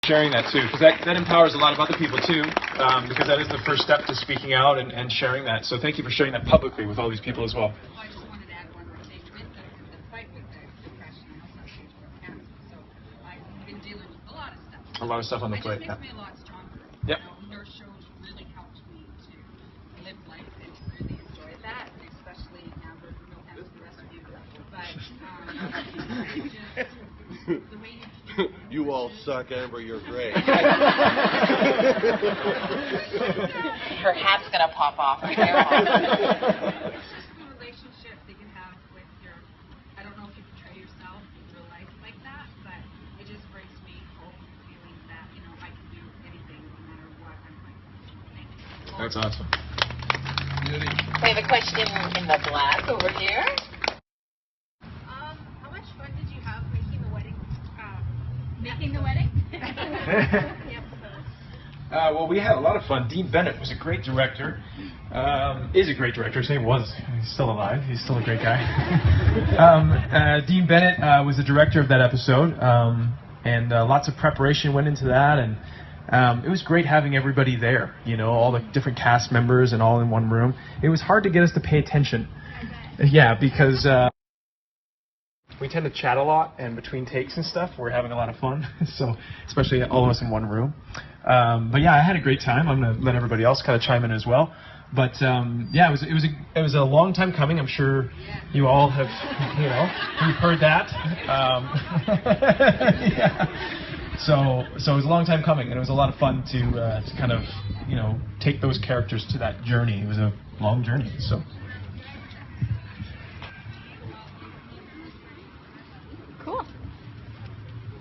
Sharing that too, because that empowers a lot of other people too, because that is the first step to speaking out and sharing that. So thank you for sharing that publicly with all these people as well. I just wanted to add one more thing. With the fight with the depression, I also have stage 4 cancer, so I've been dealing with a lot of stuff. A lot of stuff on the plate. It just makes me a lot stronger. Yep. Your shows really helped me to live life and to really enjoy that, and especially now that no offense to the rest of you, but it's just the way you all suck, Amber, you're great. Her hat's going to pop off. Be careful. It's just the relationship that you have with your, I don't know if you portray yourself in real life like that, but it just brings me hope and feeling that, you know, I can do anything no matter what I'm like. That's awesome. We have a question in the black over here. How much fun did you have making the wedding? Making the wedding? Well, we had a lot of fun. Dean Bennett was a great director. Is a great director. His name was. He's still alive. He's still a great guy. Dean Bennett was the director of that episode, and lots of preparation went into that, and it was great having everybody there. You know, all the different cast members and all in one room. It was hard to get us to pay attention. Yeah, because we tend to chat a lot, and between takes and stuff, we're having a lot of fun. So, especially all of us in one room. But yeah, I had a great time. I'm going to let everybody else kind of chime in as well. But yeah, it was a long time coming. I'm sure you all have, you know, you've heard that. Yeah. So it was a long time coming, and it was a lot of fun to kind of, you know, take those characters to that journey. It was a long journey. So. Cool.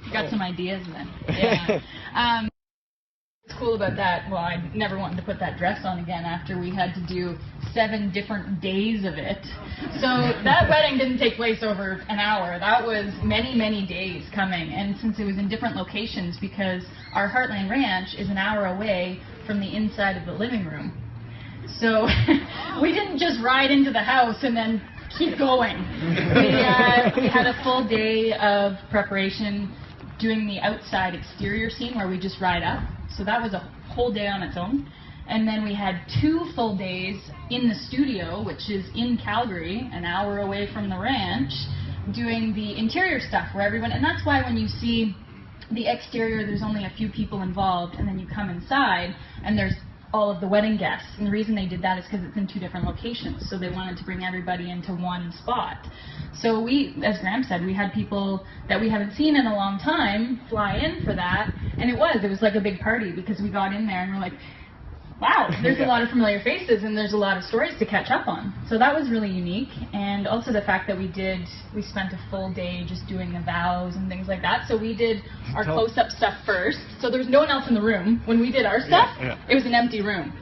You got some ideas then. Yeah. What's cool about that, well, I never wanted to put that dress on again after we had to do 7 different days of it. So that wedding didn't take place over an hour. That was many, many days coming. And since it was in different locations, because our Heartland Ranch is an hour away from the inside of the living room. So we didn't just ride into the house and then keep going. We had a full day of preparation doing the outside exterior scene where we just ride up. So that was a whole day on its own. And then we had 2 full days in the studio, which is in Calgary, an hour away from the ranch, doing the interior stuff where everyone, and that's why when you see the exterior, there's only a few people involved, and then you come inside and there's all of the wedding guests. And the reason they did that is because it's in 2 different locations, so they wanted to bring everybody into one spot. So we, as Graham said, we had people that we haven't seen in a long time fly in for that, and it was like a big party because we got in there and we're like, wow, there's a lot of familiar faces and there's a lot of stories to catch up on. So that was really unique, and also the fact that we spent a full day just doing the vows and things like that. So we did our close-up stuff first. So there was no one else in the room. When we did our stuff, it was an empty room.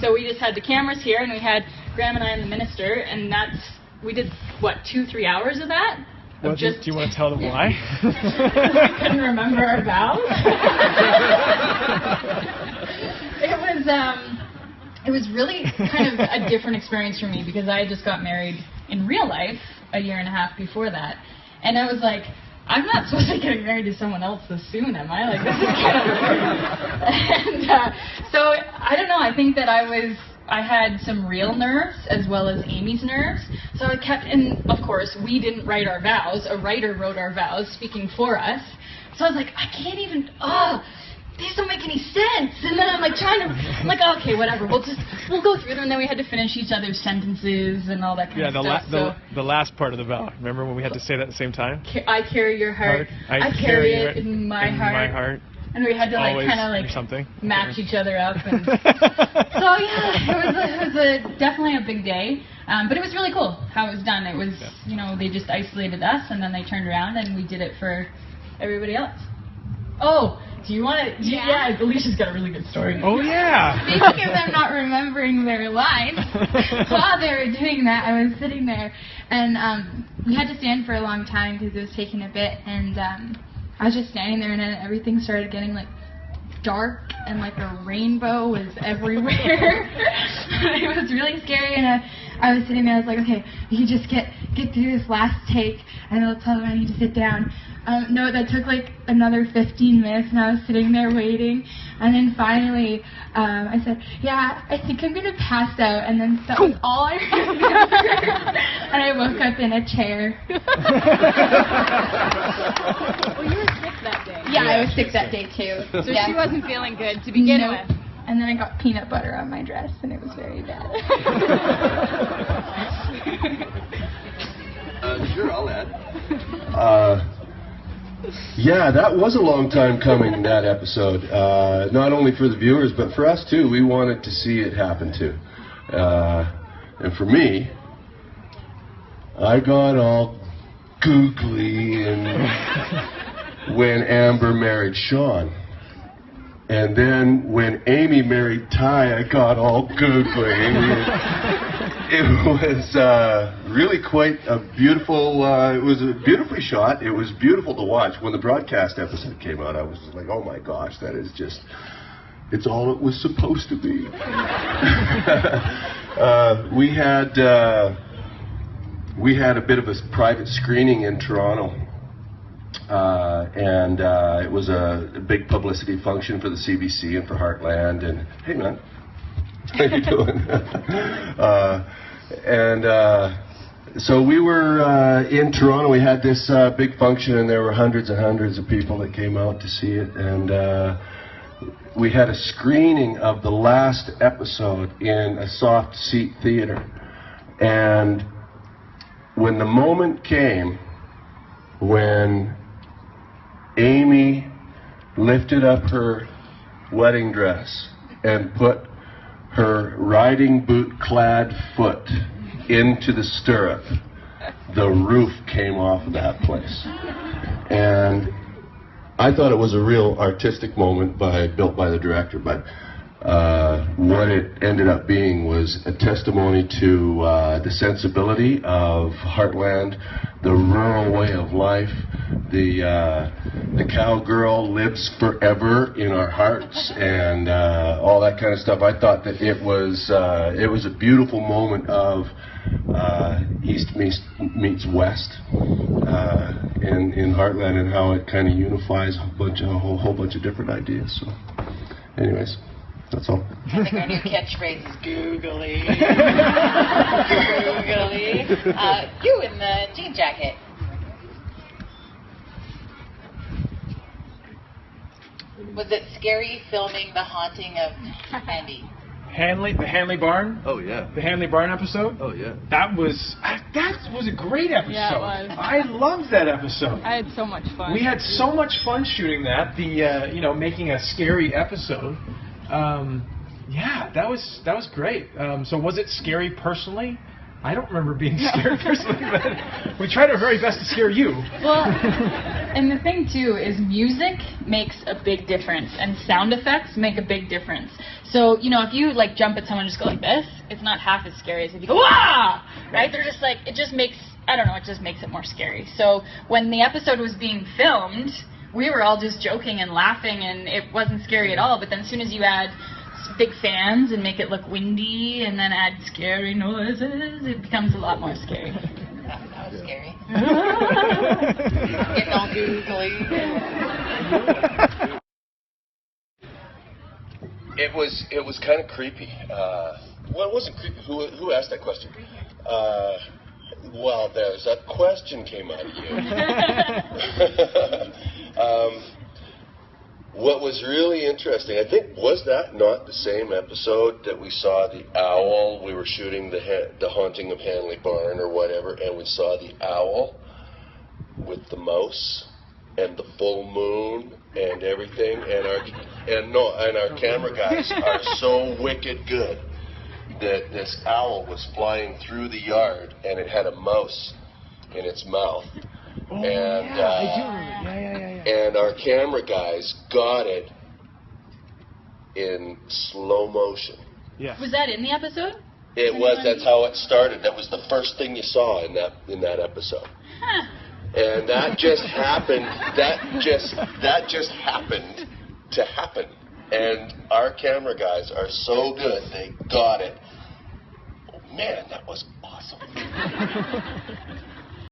So we just had the cameras here, and we had Graham and I and the minister, and we did, what, 2-3 hours of that? Well, do you want to tell them why? I couldn't remember our vows. It was really kind of a different experience for me because I just got married in real life a year and a half before that. And I was like, I'm not supposed to be getting married to someone else this soon, am I? Like, this is kind of weird. And so, I don't know, I think that I had some real nerves as well as Amy's nerves. So I kept, and of course, we didn't write our vows. A writer wrote our vows speaking for us. So I was like, I can't even, these don't make any sense. And then I'm like I'm like, okay, whatever, we'll go through them. And then we had to finish each other's sentences and all that kind of stuff. The last part of the vow. Remember when we had to say that at the same time? I carry your heart. I carry it in my heart. And we had to kind of match each other up. And so yeah, it was definitely a big day. But it was really cool how it was done. It was, you know, they just isolated us and then they turned around and we did it for everybody else. Oh, do you want to? Yeah, Alicia's got a really good story. Oh yeah. Speaking of them not remembering their lines, while they were doing that, I was sitting there, and we had to stand for a long time because it was taking a bit, and I was just standing there, and then everything started getting like dark, and like a rainbow was everywhere. It was really scary, and I was sitting there. I was like, okay, you just get through this last take, and I'll tell them I need to sit down. No, that took like another 15 minutes, and I was sitting there waiting. And then finally, I said, yeah, I think I'm going to pass out. And then that was all I remember. And I woke up in a chair. Well, you were sick that day. Yeah, I was sick that day too. So she wasn't feeling good to begin with. And then I got peanut butter on my dress, and it was very bad. Sure, I'll add. Yeah, that was a long time coming, that episode. Not only for the viewers, but for us too. We wanted to see it happen too. And for me, I got all googly and when Amber married Shaun. And then when Amy married Ty, I got all googly. It was really quite a beautiful, it was beautifully shot. It was beautiful to watch. When the broadcast episode came out, I was just like, oh my gosh, that is just, it's all it was supposed to be. We had a bit of a private screening in Toronto. And it was a big publicity function for the CBC and for Heartland. And hey, man, how you doing? So we were in Toronto. We had this big function, and there were hundreds and hundreds of people that came out to see it. And we had a screening of the last episode in a soft seat theater. And when the moment came when Amy lifted up her wedding dress and put her riding boot-clad foot into the stirrup, the roof came off of that place. And I thought it was a real artistic moment built by the director, but what it ended up being was a testimony to the sensibility of Heartland, the rural way of life. The cowgirl lives forever in our hearts, and all that kind of stuff. I thought that it was a beautiful moment of East meets West in Heartland, and how it kind of unifies a whole bunch of different ideas. So, anyways. That's all. I think our new catchphrase is googly. Googly. You in the jean jacket. Was it scary filming The Haunting of Handy? The Hanley Barn? Oh, yeah. The Hanley Barn episode? Oh, yeah. That was a great episode. Yeah, it was. I loved that episode. I had so much fun. We had so much fun shooting that. Making a scary episode. Yeah, that was great. So was it scary personally? I don't remember being scared personally, but we tried our very best to scare you. Well, and the thing too is music makes a big difference, and sound effects make a big difference. So, if you like jump at someone and just go like this, it's not half as scary as if you go, "Wah!" Right? They're just like, it just makes it more scary. So when the episode was being filmed, we were all just joking and laughing, and it wasn't scary at all. But then as soon as you add big fans and make it look windy and then add scary noises, it becomes a lot more scary. That was scary. Getting all googly. It was kind of creepy. Well, it wasn't creepy. Who asked that question? Well, there's that question came out of you. What was really interesting, I think, was that not the same episode that we saw the owl? We were shooting the Haunting of Hanley Barn or whatever, and we saw the owl with the mouse and the full moon and everything, and our camera guys are so wicked good that this owl was flying through the yard and it had a mouse in its mouth. Oh, and yeah, I do remember. Yeah. And our camera guys got it in slow motion. Yeah. Was that in the episode? It was. That's how it started. That was the first thing you saw in that episode. Huh. And that just happened. That just happened to happen. And our camera guys are so good. They got it. Oh, man, that was awesome.